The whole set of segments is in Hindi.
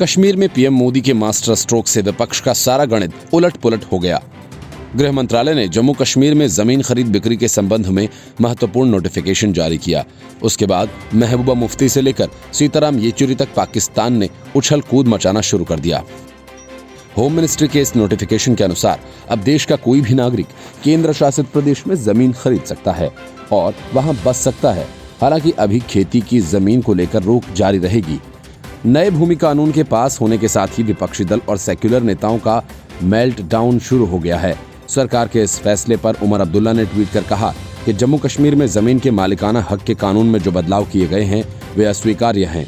कश्मीर में पीएम मोदी के मास्टर स्ट्रोक से विपक्ष का सारा गणित उलट-पुलट हो गया। गृह मंत्रालय ने जम्मू कश्मीर में जमीन खरीद बिक्री के संबंध में महत्वपूर्ण नोटिफिकेशन जारी किया। उसके बाद महबूबा मुफ्ती से लेकर सीताराम येचुरी तक पाकिस्तान ने उछल कूद मचाना शुरू कर दिया। होम मिनिस्ट्री के इस नोटिफिकेशन के अनुसार अब देश का कोई भी नागरिक केंद्र शासित प्रदेश में जमीन खरीद सकता है और वहां बस सकता है। हालांकि अभी खेती की जमीन को लेकर रोक जारी रहेगी। नए भूमि कानून के पास होने के साथ ही विपक्षी दल और सेक्युलर नेताओं का मेल्ट डाउन शुरू हो गया है। सरकार के इस फैसले पर उमर अब्दुल्ला ने ट्वीट कर कहा कि जम्मू कश्मीर में जमीन के मालिकाना हक के कानून में जो बदलाव किए गए हैं वे अस्वीकार्य हैं।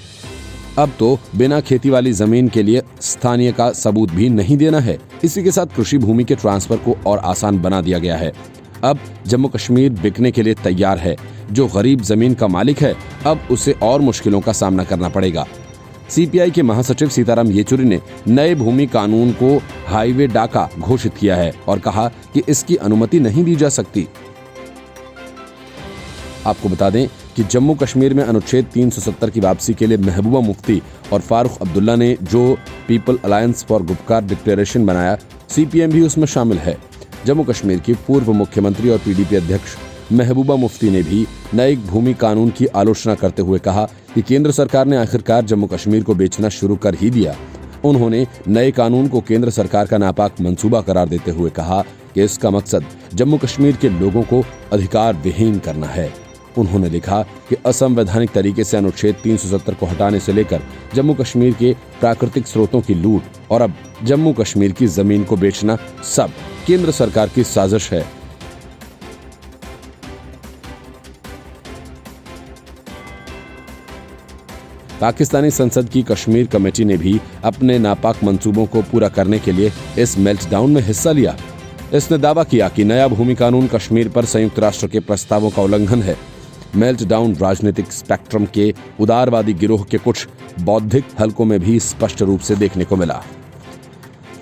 अब तो बिना खेती वाली जमीन के लिए स्थानीय का सबूत भी नहीं देना है। इसी के साथ कृषि भूमि के ट्रांसफर को और आसान बना दिया गया है। अब जम्मू कश्मीर बिकने के लिए तैयार है। जो गरीब जमीन का मालिक है अब उसे और मुश्किलों का सामना करना पड़ेगा। सीपीआई के महासचिव सीताराम येचुरी ने नए भूमि कानून को हाईवे डाका घोषित किया है और कहा कि इसकी अनुमति नहीं दी जा सकती। आपको बता दें कि जम्मू कश्मीर में अनुच्छेद 370 की वापसी के लिए महबूबा मुफ्ती और फारूक अब्दुल्ला ने जो people alliance for Gupkar declaration बनाया, सीपीएम भी उसमें शामिल है। जम्मू कश्मीर की पूर्व मुख्यमंत्री और पीडीपी अध्यक्ष महबूबा मुफ्ती ने भी नए भूमि कानून की आलोचना करते हुए कहा कि केंद्र सरकार ने आखिरकार जम्मू कश्मीर को बेचना शुरू कर ही दिया। उन्होंने नए कानून को केंद्र सरकार का नापाक मंसूबा करार देते हुए कहा कि इसका मकसद जम्मू कश्मीर के लोगों को अधिकार विहीन करना है। उन्होंने लिखा कि असंवैधानिक तरीके से अनुच्छेद 370 को हटाने से लेकर जम्मू कश्मीर के प्राकृतिक स्रोतों की लूट और अब जम्मू कश्मीर की जमीन को बेचना सब केंद्र सरकार की साजिश है। पाकिस्तानी संसद की कश्मीर कमेटी ने भी अपने नापाक मंसूबों को पूरा करने के लिए इस मेल्टडाउन में हिस्सा लिया। इसने दावा किया कि नया भूमि कानून कश्मीर पर संयुक्त राष्ट्र के प्रस्तावों का उल्लंघन है। मेल्टडाउन राजनीतिक स्पेक्ट्रम के उदारवादी गिरोह के कुछ बौद्धिक हलकों में भी स्पष्ट रूप से देखने को मिला।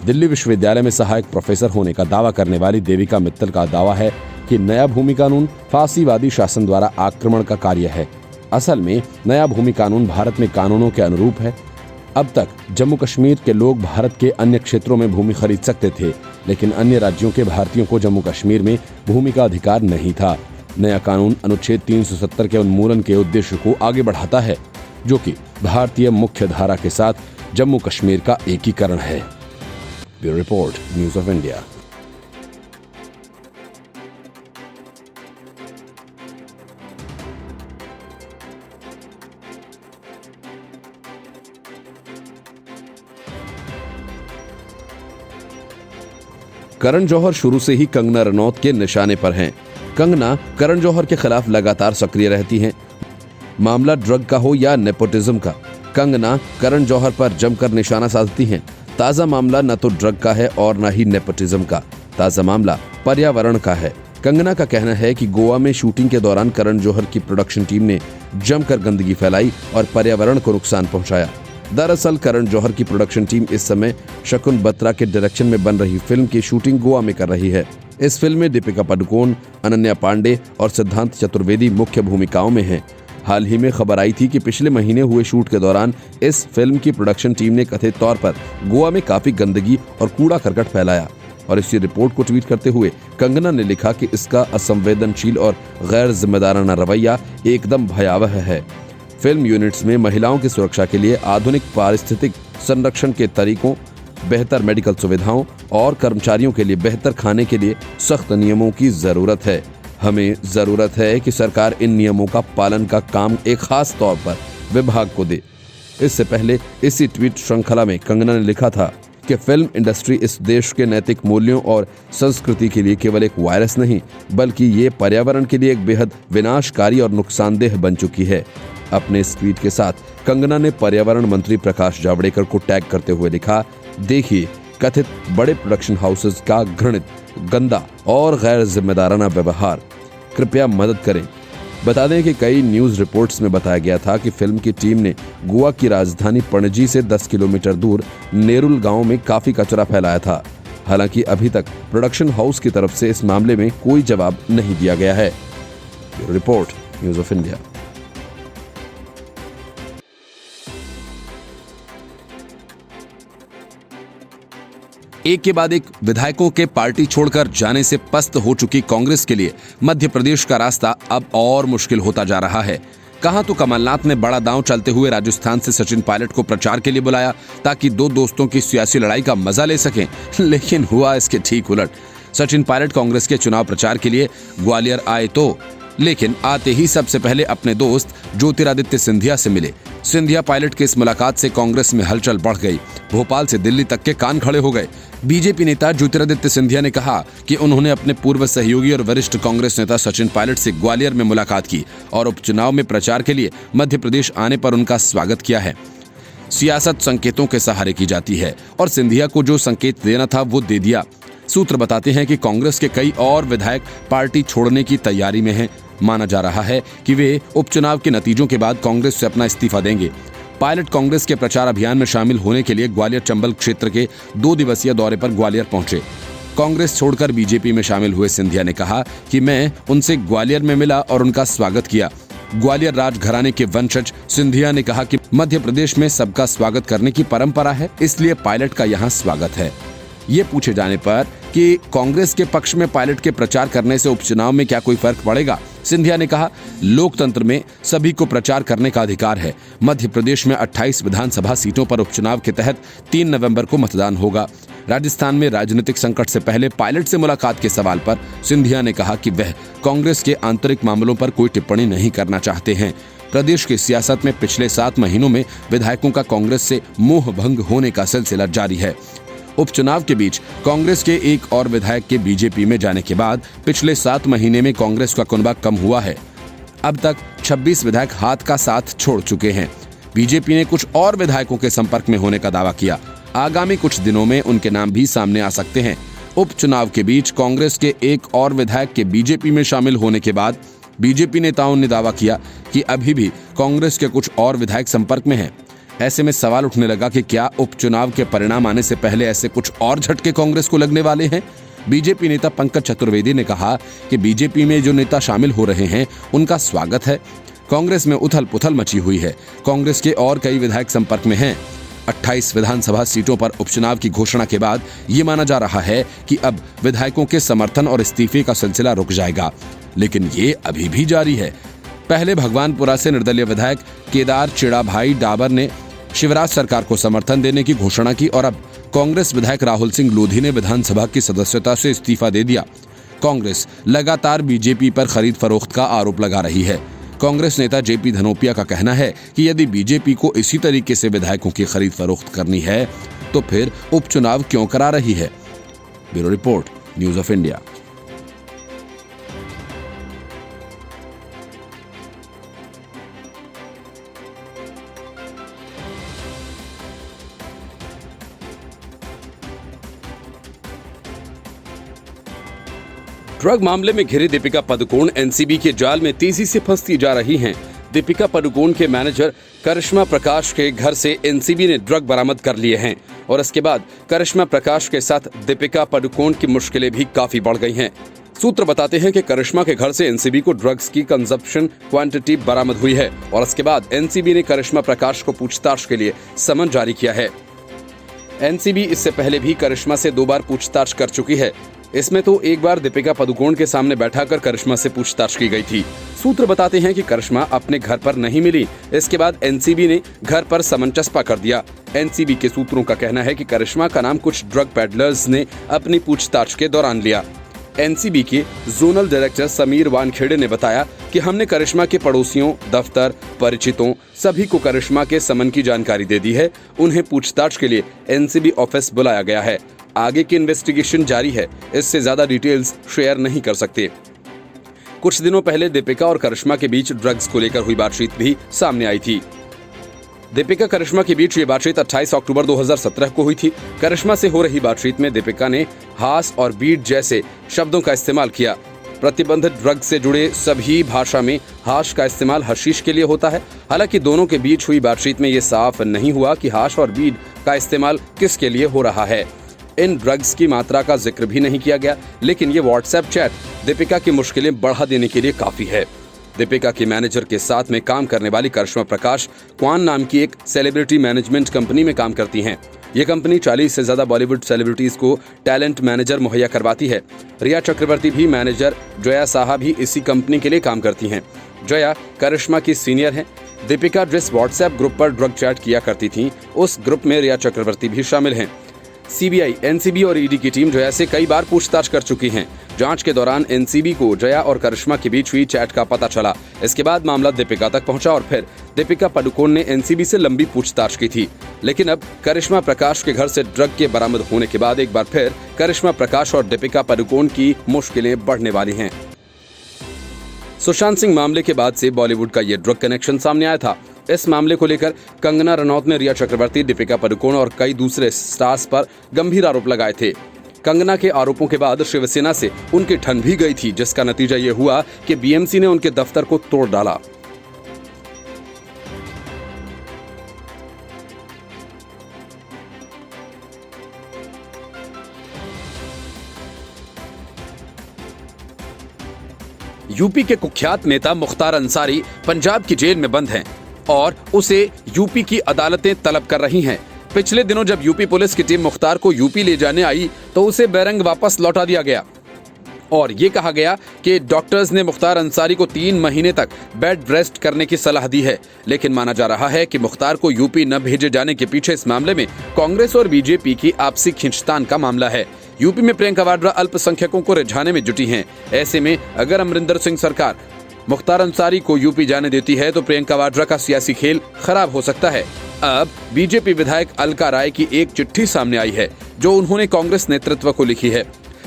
दिल्ली विश्वविद्यालय में सहायक प्रोफेसर होने का दावा करने वाली देविका मित्तल का दावा है कि नया भूमि कानून फासीवादी शासन द्वारा आक्रमण का कार्य है। असल में नया भूमि कानून भारत में कानूनों के अनुरूप है। अब तक जम्मू कश्मीर के लोग भारत के अन्य क्षेत्रों में भूमि खरीद सकते थे, लेकिन अन्य राज्यों के भारतीयों को जम्मू कश्मीर में भूमि का अधिकार नहीं था। नया कानून अनुच्छेद 370 के उन्मूलन के उद्देश्य को आगे बढ़ाता है, जो कि भारतीय मुख्य धारा के साथ जम्मू कश्मीर का एकीकरण है। Bureau report, news of India. Karan Johar शुरू से ही कंगना रनौत के निशाने पर हैं। कंगना करण जौहर के खिलाफ लगातार सक्रिय रहती हैं। मामला ड्रग का हो या नेपोटिज्म का, कंगना करण जौहर पर जमकर निशाना साधती हैं। ताजा मामला न तो ड्रग का है और न ही नेपोटिज्म का, ताजा मामला पर्यावरण का है। कंगना का कहना है कि गोवा में शूटिंग के दौरान करण जौहर की प्रोडक्शन टीम ने जमकर गंदगी फैलाई और पर्यावरण को नुकसान पहुंचाया। दरअसल करण जौहर की प्रोडक्शन टीम इस समय शकुन बत्रा के डायरेक्शन में बन रही फिल्म की शूटिंग गोवा में कर रही है। इस फिल्म में दीपिका पादुकोण, अनन्या पांडे और सिद्धांत चतुर्वेदी मुख्य भूमिकाओं में हैं। हाल ही में खबर आई थी कि पिछले महीने हुए शूट के दौरान इस फिल्म की प्रोडक्शन टीम ने कथित तौर पर गोवा में काफी गंदगी और कूड़ा करकट फैलाया। और इसी रिपोर्ट को ट्वीट करते हुए कंगना ने लिखा कि इसका असंवेदनशील और गैर जिम्मेदाराना रवैया एकदम भयावह है। फिल्म यूनिट्स में महिलाओं की सुरक्षा के लिए आधुनिक पारिस्थितिक संरक्षण के तरीकों, बेहतर मेडिकल सुविधाओं और कर्मचारियों के लिए बेहतर खाने के लिए सख्त नियमों की जरूरत है। हमें जरूरत है कि सरकार इन नियमों का पालन का काम एक खास तौर पर विभाग को दे। इससे पहले इसी ट्वीट श्रृंखला में कंगना ने लिखा था कि फिल्म इंडस्ट्री इस देश के नैतिक मूल्यों और संस्कृति के लिए केवल एक वायरस नहीं, बल्कि ये पर्यावरण के लिए एक बेहद विनाशकारी और नुकसानदेह बन चुकी है। अपने इस ट्वीट के साथ कंगना ने पर्यावरण मंत्री प्रकाश जावड़ेकर को टैग करते हुए लिखा, देखिए कथित बड़े प्रोडक्शन हाउसेस का घृणित, गंदा और गैर जिम्मेदाराना व्यवहार, कृपया मदद करें। बता दें कि कई न्यूज रिपोर्ट्स में बताया गया था कि फिल्म की टीम ने गोवा की राजधानी पणजी से 10 किलोमीटर दूर नेरुल गांव में काफी कचरा फैलाया था। हालांकि अभी तक प्रोडक्शन हाउस की तरफ से इस मामले में कोई जवाब नहीं दिया गया है। Report, news of India. . एक के बाद एक विधायकों के पार्टी छोड़कर जाने से पस्त हो चुकी कांग्रेस के लिए मध्य प्रदेश का रास्ता अब और मुश्किल होता जा रहा है। कहां तो कमलनाथ ने बड़ा दांव चलते हुए राजस्थान से सचिन पायलट को प्रचार के लिए बुलाया ताकि दो दोस्तों की सियासी लड़ाई का मजा ले सकें, लेकिन हुआ इसके ठीक उलट। सचिन पायलट कांग्रेस के चुनाव प्रचार के लिए ग्वालियर आए तो, लेकिन आते ही सबसे पहले अपने दोस्त ज्योतिरादित्य सिंधिया से मिले। सिंधिया पायलट की इस मुलाकात से कांग्रेस में हलचल बढ़ गई। भोपाल से दिल्ली तक के कान खड़े हो गए। बीजेपी नेता ज्योतिरादित्य सिंधिया ने कहा कि उन्होंने अपने पूर्व सहयोगी और वरिष्ठ कांग्रेस नेता सचिन पायलट से ग्वालियर में मुलाकात की और उपचुनाव में प्रचार के लिए मध्य प्रदेश आने पर उनका स्वागत किया है। सियासत संकेतों के सहारे की जाती है और सिंधिया को जो संकेत देना था वो दे दिया। सूत्र बताते हैं कि कांग्रेस के कई और विधायक पार्टी छोड़ने की तैयारी में हैं। माना जा रहा है कि वे उपचुनाव के नतीजों के बाद कांग्रेस से अपना इस्तीफा देंगे। पायलट कांग्रेस के प्रचार अभियान में शामिल होने के लिए ग्वालियर चंबल क्षेत्र के 2 दिवसीय दौरे पर ग्वालियर पहुंचे। कांग्रेस छोड़कर बीजेपी में शामिल हुए सिंधिया ने कहा कि मैं उनसे ग्वालियर में मिला और उनका स्वागत किया। ग्वालियर राजघराने के वंशज सिंधिया ने कहा कि मध्य प्रदेश में सबका स्वागत करने की परंपरा है, इसलिए पायलट का यहाँ स्वागत है। ये पूछे जाने पर कि कांग्रेस के पक्ष में पायलट के प्रचार करने से उपचुनाव में क्या कोई फर्क पड़ेगा, सिंधिया ने कहा, लोकतंत्र में सभी को प्रचार करने का अधिकार है। मध्य प्रदेश में 28 विधानसभा सीटों पर उपचुनाव के तहत 3 नवंबर को मतदान होगा। राजस्थान में राजनीतिक संकट से पहले पायलट से मुलाकात के सवाल पर सिंधिया ने कहा कि वह कांग्रेस के आंतरिक मामलों पर कोई टिप्पणी नहीं करना चाहते हैं। प्रदेश की सियासत में पिछले 7 महीनों में विधायकों का कांग्रेस से मोह भंग होने का सिलसिला जारी है। उपचुनाव के बीच कांग्रेस के एक और विधायक के बीजेपी में जाने के बाद पिछले 7 महीने में कांग्रेस का कुनबा कम हुआ है। अब तक 26 विधायक हाथ का साथ छोड़ चुके हैं। बीजेपी ने कुछ और विधायकों के संपर्क में होने का दावा किया। आगामी कुछ दिनों में उनके नाम भी सामने आ सकते हैं। उपचुनाव के बीच कांग्रेस के एक और विधायक के बीजेपी में शामिल होने के बाद बीजेपी नेताओं ने दावा किया कि अभी भी कांग्रेस के कुछ और विधायक संपर्क में हैं। ऐसे में सवाल उठने लगा कि क्या उपचुनाव के परिणाम आने से पहले ऐसे कुछ और झटके कांग्रेस को लगने वाले हैं। बीजेपी नेता पंकज चतुर्वेदी ने कहा कि बीजेपी में जो नेता शामिल हो रहे हैं उनका स्वागत है। कांग्रेस में उथल पुथल मची हुई है। कांग्रेस के और कई विधायक संपर्क में हैं। 28 विधानसभा सीटों पर उपचुनाव की घोषणा के बाद ये माना जा रहा है कि अब विधायकों के समर्थन और इस्तीफे का सिलसिला रुक जाएगा, लेकिन ये अभी भी जारी है। पहले भगवानपुरा से निर्दलीय विधायक केदार चिड़ाभाई डाबर ने शिवराज सरकार को समर्थन देने की घोषणा की और अब कांग्रेस विधायक राहुल सिंह लोधी ने विधानसभा की सदस्यता से इस्तीफा दे दिया। कांग्रेस लगातार बीजेपी पर खरीद फरोख्त का आरोप लगा रही है। कांग्रेस नेता जेपी धनोपिया का कहना है कि यदि बीजेपी को इसी तरीके से विधायकों की खरीद फरोख्त करनी है तो फिर उपचुनाव क्यों करा रही है। Bureau report, news of India. Drug मामले में घिरी दीपिका पादुकोण एनसीबी के जाल में तेजी से फंसती जा रही हैं। दीपिका पादुकोण के मैनेजर करिश्मा प्रकाश के घर से एनसीबी ने ड्रग बरामद कर लिए हैं और इसके बाद करिश्मा प्रकाश के साथ दीपिका पादुकोण की मुश्किलें भी काफी बढ़ गई हैं। सूत्र बताते हैं कि करिश्मा के घर से एनसीबी को ड्रग्स की कंजप्शन क्वांटिटी बरामद हुई है और इसके बाद एनसीबी ने करिश्मा प्रकाश को पूछताछ के लिए समन जारी किया है। एनसीबी इससे पहले भी करिश्मा से 2 बार पूछताछ कर चुकी है। इसमें तो एक बार दीपिका पादुकोण के सामने बैठाकर करिश्मा से पूछताछ की गई थी। सूत्र बताते हैं कि करिश्मा अपने घर पर नहीं मिली। इसके बाद एनसीबी ने घर पर समन चस्पा कर दिया। एनसीबी के सूत्रों का कहना है कि करिश्मा का नाम कुछ ड्रग पेडलर्स ने अपनी पूछताछ के दौरान लिया। एनसीबी के जोनल डायरेक्टर समीर वानखेड़े ने बताया कि हमने करिश्मा के पड़ोसियों, दफ्तर, परिचितों सभी को करिश्मा के समन की जानकारी दे दी है। उन्हें पूछताछ के लिए एनसीबी ऑफिस बुलाया गया है। आगे की इन्वेस्टिगेशन जारी है, इससे ज्यादा डिटेल्स शेयर नहीं कर सकते। कुछ दिनों पहले दीपिका और करिश्मा के बीच ड्रग्स को लेकर हुई बातचीत भी सामने आई थी। दीपिका करिश्मा के बीच ये बातचीत 28 अक्टूबर 2017 को हुई थी। करिश्मा से हो रही बातचीत में दीपिका ने हाश और बीट जैसे शब्दों का इस्तेमाल किया। प्रतिबंधित ड्रग से जुड़े सभी भाषा में हाश का इस्तेमाल हशीश के लिए होता है। हालांकि दोनों के बीच हुई बातचीत में ये साफ नहीं हुआ कि हाश और बीट का इस्तेमाल किसके लिए हो रहा है। इन ड्रग्स की मात्रा का जिक्र भी नहीं किया गया, लेकिन ये व्हाट्सएप चैट दीपिका की मुश्किलें बढ़ा देने के लिए काफी है। दीपिका के मैनेजर के साथ में काम करने वाली करिश्मा प्रकाश क्वान नाम की एक सेलिब्रिटी मैनेजमेंट कंपनी में काम करती हैं। ये कंपनी 40 से ज्यादा बॉलीवुड सेलिब्रिटीज को टैलेंट मैनेजर मुहैया करवाती है। रिया चक्रवर्ती भी मैनेजर जया साहा भी इसी कंपनी के लिए काम करती हैं। जया करिश्मा की सीनियर हैं। दीपिका जिस व्हाट्सएप ग्रुप पर ड्रग चैट किया करती थी, उस ग्रुप में रिया चक्रवर्ती भी शामिल हैं। सीबीआई, एनसीबी और ईडी की टीम जया से कई बार पूछताछ कर चुकी हैं। जांच के दौरान एनसीबी को जया और करिश्मा के बीच हुई चैट का पता चला। इसके बाद मामला दीपिका तक पहुंचा और फिर दीपिका पादुकोण ने एनसीबी से लंबी पूछताछ की थी। लेकिन अब करिश्मा प्रकाश के घर से ड्रग के बरामद होने के बाद एक बार फिर करिश्मा प्रकाश और दीपिका पादुकोण की मुश्किलें बढ़ने वाली हैं। सुशांत सिंह मामले के बाद से बॉलीवुड का ये ड्रग कनेक्शन सामने आया था। इस मामले को लेकर कंगना रनौत ने रिया चक्रवर्ती, दीपिका पादुकोण और कई दूसरे स्टार्स पर गंभीर आरोप लगाए थे। कंगना के आरोपों के बाद शिवसेना से उनकी ठन भी गई थी, जिसका नतीजा ये हुआ कि बीएमसी ने उनके दफ्तर को तोड़ डाला। यूपी के कुख्यात नेता मुख्तार अंसारी पंजाब की जेल में बंद हैं और उसे यूपी की अदालतें तलब कर रही हैं। पिछले दिनों जब यूपी पुलिस की टीम मुख्तार को यूपी ले जाने आई तो उसे बेरंग वापस लौटा दिया गया और ये कहा गया कि डॉक्टर्स ने मुख्तार अंसारी को 3 महीने तक बेड रेस्ट करने की सलाह दी है। लेकिन माना जा रहा है कि मुख्तार को यूपी न भेजे जाने के पीछे इस मामले में कांग्रेस और बीजेपी की आपसी खींचतान का मामला है। यूपी में प्रियंका वाड्रा अल्पसंख्यकों को रिझाने में जुटी हैं। ऐसे में अगर अमरिंदर सिंह सरकार मुख्तार अंसारी को यूपी जाने देती है तो प्रियंका वाड्रा का सियासी खेल खराब हो सकता है। अब बीजेपी विधायक अलका राय की एक चिट्ठी सामने आई है जो उन्होंने कांग्रेस नेतृत्व को लिखी है।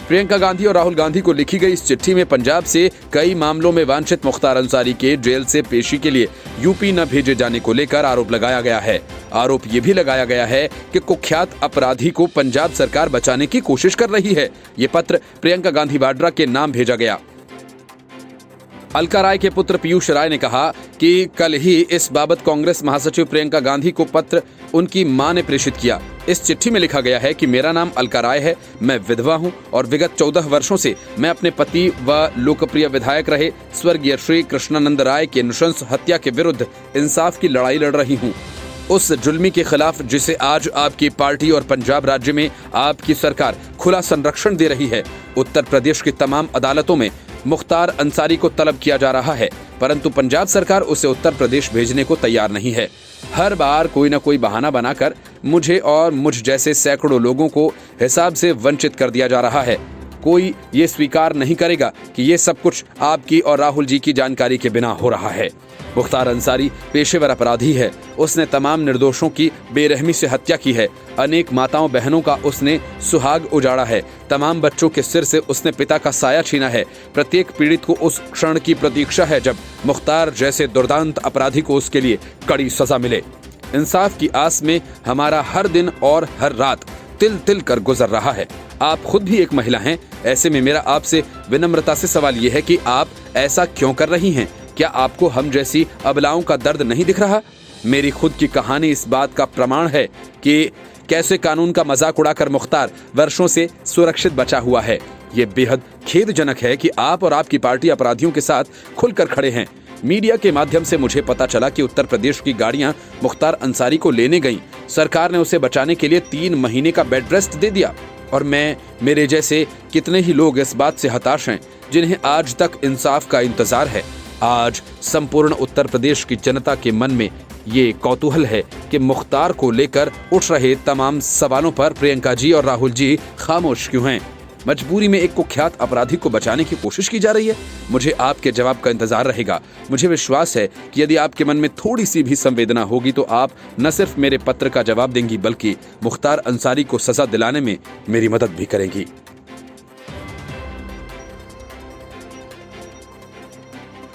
प्रियंका गांधी और राहुल गांधी को लिखी गई इस चिट्ठी में पंजाब से कई मामलों में वांछित मुख्तार अंसारी के जेल से पेशी के लिए यूपी न भेजे जाने को लेकर आरोप लगाया गया है। आरोप ये भी लगाया गया है कि कुख्यात अपराधी को पंजाब सरकार बचाने की कोशिश कर रही है। ये पत्र प्रियंका गांधी वाड्रा के नाम भेजा गया। अलका राय के पुत्र पीयूष राय ने कहा कि कल ही इस बाबत कांग्रेस महासचिव प्रियंका गांधी को पत्र उनकी मां ने प्रेषित किया। इस चिट्ठी में लिखा गया है कि मेरा नाम अलका राय है, मैं विधवा हूं और विगत 14 वर्षों से मैं अपने पति व लोकप्रिय विधायक रहे स्वर्गीय श्री कृष्णानंद राय के नृशंस हत्या के विरुद्ध इंसाफ की लड़ाई लड़ रही हूं। उस जुल्मी के खिलाफ जिसे आज आपकी पार्टी और पंजाब राज्य में आपकी सरकार खुला संरक्षण दे रही है। उत्तर प्रदेश की तमाम अदालतों में मुख्तार अंसारी को तलब किया जा रहा है, परंतु पंजाब सरकार उसे उत्तर प्रदेश भेजने को तैयार नहीं है। हर बार कोई न कोई बहाना बनाकर मुझे और मुझ जैसे सैकड़ों लोगों को हिसाब से वंचित कर दिया जा रहा है। कोई ये स्वीकार नहीं करेगा कि ये सब कुछ आपकी और राहुल जी की जानकारी के बिना हो रहा है। मुख्तार अंसारी पेशेवर अपराधी है। उसने तमाम निर्दोषों की बेरहमी से हत्या की है। अनेक माताओं बहनों का उसने सुहाग उजाड़ा है। तमाम बच्चों के सिर से उसने पिता का साया छीना है। प्रत्येक पीड़ित को उस क्षण की प्रतीक्षा है जब मुख्तार जैसे दुर्दांत अपराधी को उसके लिए कड़ी सजा मिले। इंसाफ की आस में हमारा हर दिन और हर रात तिल तिल कर गुजर रहा है। आप खुद भी एक महिला हैं। ऐसे में मेरा आपसे विनम्रता से सवाल ये है कि आप ऐसा क्यों कर रही हैं? क्या आपको हम जैसी अबलाओं का दर्द नहीं दिख रहा? मेरी खुद की कहानी इस बात का प्रमाण है कि कैसे कानून का मजाक उड़ाकर मुख्तार वर्षों से सुरक्षित बचा हुआ है। ये बेहद खेदजनक है कि आप और आपकी पार्टी अपराधियों के साथ खुलकर खड़े हैं। मीडिया के माध्यम से मुझे पता चला कि उत्तर प्रदेश की गाड़ियां मुख्तार अंसारी को लेने गईं। सरकार ने उसे बचाने के लिए 3 महीने का बेड रेस्ट दे दिया और मेरे जैसे कितने ही लोग इस बात से हताश हैं जिन्हें आज तक इंसाफ का इंतजार है। आज संपूर्ण उत्तर प्रदेश की जनता के मन में ये कौतूहल है कि मुख्तार को लेकर उठ रहे तमाम सवालों पर प्रियंका जी और राहुल जी खामोश क्यों हैं? मजबूरी में एक कुख्यात अपराधी को बचाने की कोशिश की जा रही है। मुझे आपके जवाब का इंतजार रहेगा। मुझे विश्वास है कि यदि आपके मन में थोड़ी सी भी संवेदना होगी तो आप न सिर्फ मेरे पत्र का जवाब देंगी बल्कि मुख्तार अंसारी को सजा दिलाने में मेरी मदद भी करेंगी।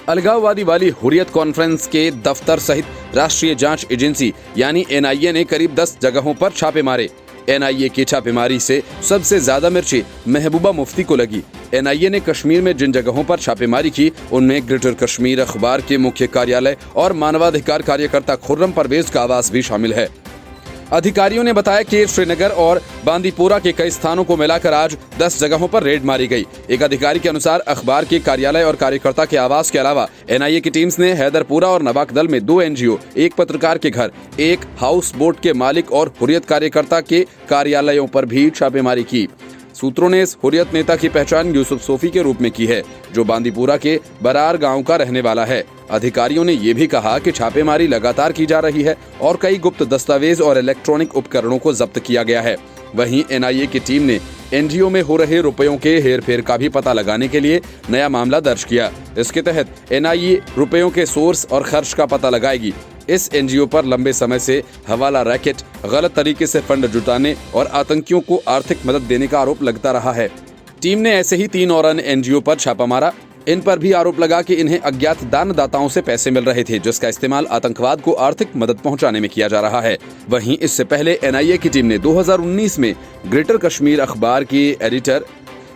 अलगाववादी वाली हुर्रियत कॉन्फ्रेंस के दफ्तर सहित राष्ट्रीय जांच एजेंसी यानी एनआईए ने करीब 10 जगहों पर छापे मारे। एनआईए की छापेमारी से सबसे ज्यादा मिर्ची महबूबा मुफ्ती को लगी। एनआईए ने कश्मीर में जिन जगहों पर छापेमारी की उनमें ग्रेटर कश्मीर अखबार के मुख्य कार्यालय और मानवाधिकार कार्यकर्ता खुर्रम परवेज का आवास भी शामिल है। अधिकारियों ने बताया कि श्रीनगर और बांदीपोरा के कई स्थानों को मिलाकर आज 10 जगहों पर रेड मारी गई। एक अधिकारी के अनुसार अखबार के कार्यालय और कार्यकर्ता के आवास के अलावा एनआईए की टीम्स ने हैदरपुरा और नवाकदल में 2 एनजीओ, एक पत्रकार के घर, एक हाउस बोट के मालिक और हुर्रियत कार्यकर्ता के कार्यालयों पर भी छापेमारी की। सूत्रों ने इस हुर्रियत नेता की पहचान यूसुफ सोफी के रूप में की है, जो बांदीपुरा के बरार गांव का रहने वाला है। अधिकारियों ने यह भी कहा कि छापेमारी लगातार की जा रही है और कई गुप्त दस्तावेज और इलेक्ट्रॉनिक उपकरणों को जब्त किया गया है। वहीं एनआईए की टीम ने एनजीओ में हो रहे रुपयों के हेरफेर का भी पता लगाने के लिए नया मामला दर्ज किया। इसके तहत एनआईए रुपयों के सोर्स और खर्च का पता लगाएगी। इस एनजीओ पर लंबे समय से हवाला रैकेट, गलत तरीके से फंड जुटाने और आतंकियों को आर्थिक मदद देने का आरोप लगता रहा है। टीम ने ऐसे ही 3 और अन्य एनजीओ पर छापा मारा। इन पर भी आरोप लगा कि इन्हें अज्ञात दानदाताओं से पैसे मिल रहे थे, जिसका इस्तेमाल आतंकवाद को आर्थिक मदद पहुंचाने में किया जा रहा है। वहीं इससे पहले एनआईए की टीम ने 2019 में ग्रेटर कश्मीर अखबार के एडिटर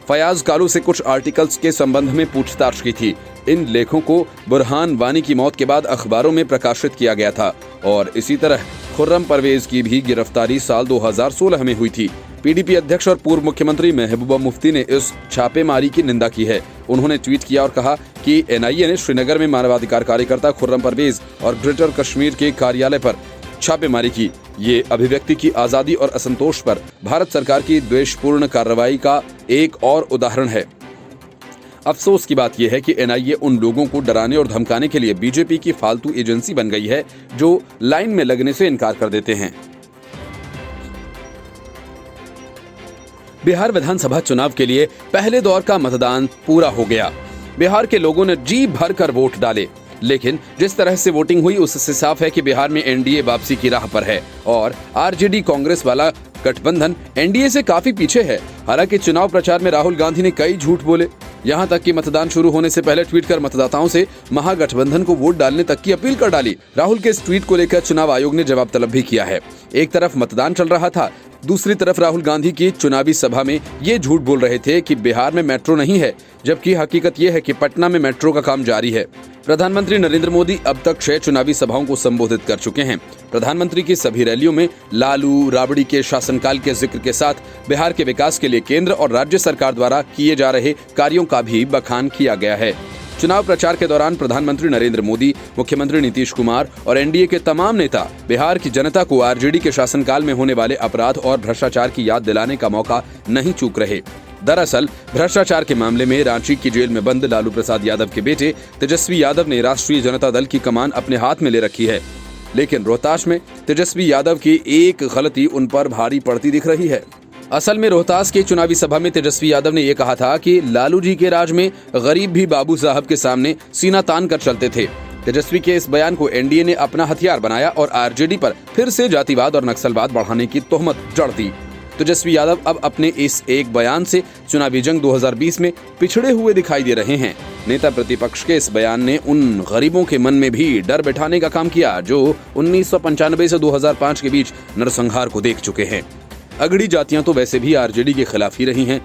फयाज कालू से कुछ आर्टिकल्स के संबंध में पूछताछ की थी। इन लेखों को बुरहान वानी की मौत के बाद अखबारों में प्रकाशित किया गया था और इसी तरह खुर्रम परवेज की भी गिरफ्तारी साल 2016 में हुई थी। पीडीपी अध्यक्ष और पूर्व मुख्यमंत्री महबूबा मुफ्ती ने इस छापेमारी की निंदा की है। उन्होंने ट्वीट किया और कहा कि एनआईए ने श्रीनगर में मानवाधिकार कार्यकर्ता खुर्रम परवेज और ग्रेटर कश्मीर के कार्यालय पर छापेमारी की। ये अभिव्यक्ति की आजादी और असंतोष पर भारत सरकार की द्वेषपूर्ण कार्रवाई का एक और उदाहरण है। अफसोस की बात यह है कि एनआईए उन लोगों को डराने और धमकाने के लिए बीजेपी की फालतू एजेंसी बन गई है, जो लाइन में लगने से इनकार कर देते हैं। बिहार विधानसभा चुनाव के लिए पहले दौर का मतदान पूरा हो गया। बिहार के लोगों ने जी भरकर वोट डाले, लेकिन जिस तरह से वोटिंग हुई उससे साफ है कि बिहार में एनडीए वापसी की राह पर है और आरजेडी कांग्रेस वाला गठबंधन एनडीए से काफी पीछे है। हालांकि चुनाव प्रचार में राहुल गांधी ने कई झूठ बोले, यहां तक कि मतदान शुरू होने से पहले ट्वीट कर मतदाताओं से महागठबंधन को वोट डालने तक की अपील कर डाली। राहुल के इस ट्वीट को लेकर चुनाव आयोग ने जवाब तलब भी किया है। एक तरफ मतदान चल रहा था, दूसरी तरफ राहुल गांधी की चुनावी सभा में ये झूठ बोल रहे थे कि बिहार में मेट्रो नहीं है, जबकि हकीकत ये है कि पटना में मेट्रो का काम जारी है। प्रधानमंत्री नरेंद्र मोदी अब तक 6 चुनावी सभाओं को संबोधित कर चुके हैं। प्रधानमंत्री की सभी रैलियों में लालू राबड़ी के शासनकाल के जिक्र के साथ बिहार के विकास के लिए केंद्र और राज्य सरकार द्वारा किए जा रहे कार्यों का भी बखान किया गया है। चुनाव प्रचार के दौरान प्रधानमंत्री नरेंद्र मोदी, मुख्यमंत्री नीतीश कुमार और एनडीए के तमाम नेता बिहार की जनता को आरजेडी के शासनकाल में होने वाले अपराध और भ्रष्टाचार की याद दिलाने का मौका नहीं चूक रहे। दरअसल भ्रष्टाचार के मामले में रांची की जेल में बंद लालू प्रसाद यादव के बेटे तेजस्वी यादव ने राष्ट्रीय जनता दल की कमान अपने हाथ में ले रखी है, लेकिन रोहतास में तेजस्वी यादव की एक गलती उन पर भारी पड़ती दिख रही है। असल में रोहतास के चुनावी सभा में तेजस्वी यादव ने यह कहा था कि लालू जी के राज में गरीब भी बाबू साहब के सामने सीना तान कर चलते थे। तेजस्वी के इस बयान को एनडीए ने अपना हथियार बनाया और आरजेडी पर फिर से जातिवाद और नक्सलवाद बढ़ाने की तोहमत जड़ दी। तेजस्वी यादव अब अपने इस एक बयान से चुनावी जंग 2020 में पिछड़े हुए दिखाई दे रहे हैं। नेता प्रतिपक्ष के इस बयान ने उन गरीबों के मन में भी डर बैठाने का काम किया जो 1995 से 2005 के बीच नरसंहार को देख चुके हैं। अगड़ी जातियां तो वैसे भी आरजेडी के खिलाफ ही रही हैं।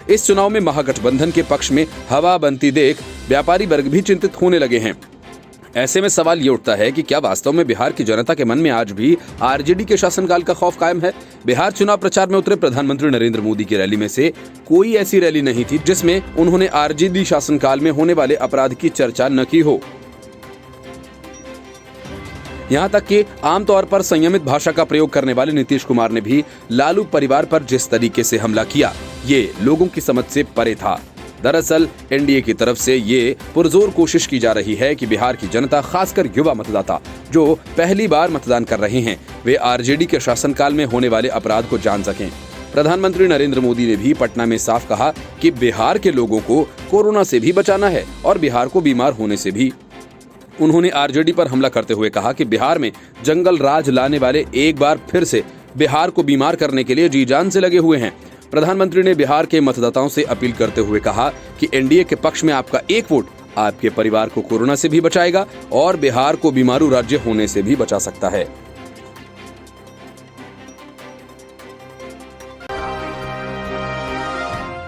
इस चुनाव में महागठबंधन के पक्ष में हवा बनती देख व्यापारी वर्ग भी चिंतित होने लगे हैं। ऐसे में सवाल ये उठता है कि क्या वास्तव में बिहार की जनता के मन में आज भी आरजेडी के शासनकाल का खौफ कायम है? बिहार चुनाव प्रचार में उतरे प्रधानमंत्री नरेंद्र मोदी की रैली में से कोई ऐसी रैली नहीं थी जिसमें उन्होंने आरजेडी शासनकाल में होने वाले अपराध की चर्चा न की हो। यहाँ तक कि आमतौर पर संयमित भाषा का प्रयोग करने वाले नीतीश कुमार ने भी लालू परिवार पर जिस तरीके से हमला किया, ये लोगों की समझ से परे था। दरअसल एनडीए की तरफ से ये पुरजोर कोशिश की जा रही है कि बिहार की जनता, खासकर युवा मतदाता जो पहली बार मतदान कर रहे हैं, वे आरजेडी के शासनकाल में होने वाले अपराध को जान सकें। प्रधानमंत्री नरेंद्र मोदी ने भी पटना में साफ कहा कि बिहार के लोगों को कोरोना से भी बचाना है और बिहार को बीमार होने से भी। उन्होंने आरजेडी पर हमला करते हुए कहा कि बिहार में जंगल राज लाने वाले एक बार फिर से बिहार को बीमार करने के लिए जी जान से लगे हुए हैं। प्रधानमंत्री ने बिहार के मतदाताओं से अपील करते हुए कहा कि एनडीए के पक्ष में आपका एक वोट आपके परिवार को कोरोना से भी बचाएगा और बिहार को बीमारू राज्य होने से भी बचा सकता है।